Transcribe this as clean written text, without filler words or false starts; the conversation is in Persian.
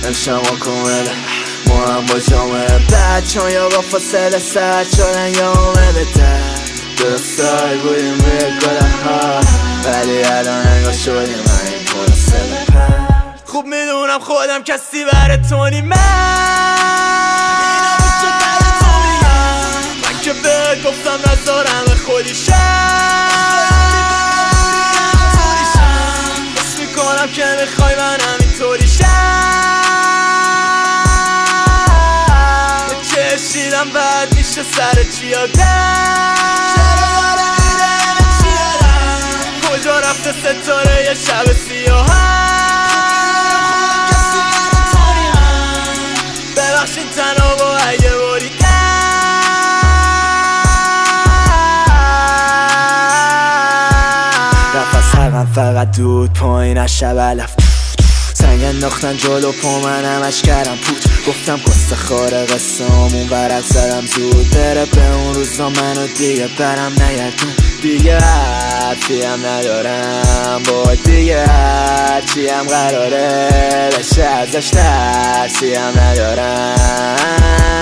نشم و کامله ما هم با جامعه بد چون یا با فاصله سر شدن یا آمده در درستای بودیم روی گلن ها ولی الان انگاه شدیم این پرسل پرد خوب میدونم خودم کسی بره تو نی من که بهت گفتم نذارم به خودی شم بس میکنم که میخوای منم اینطوری شم چشیدم بعد میشه سر چی آدم کجا رفته ستاره یه شب سیاهم ببخشین تنها و اگه بریدم فقط دود پایین از شب علف سنگ انداختن جلو پا من همش کردم پوچ گفتم کست خاره قصه همون برق زدم زود بره به اون روزا منو دیگه برم نگردون دیگه حرفی هم ندارم با دیگه هرچی هم قراره بشه ازش ترسی هم ندارم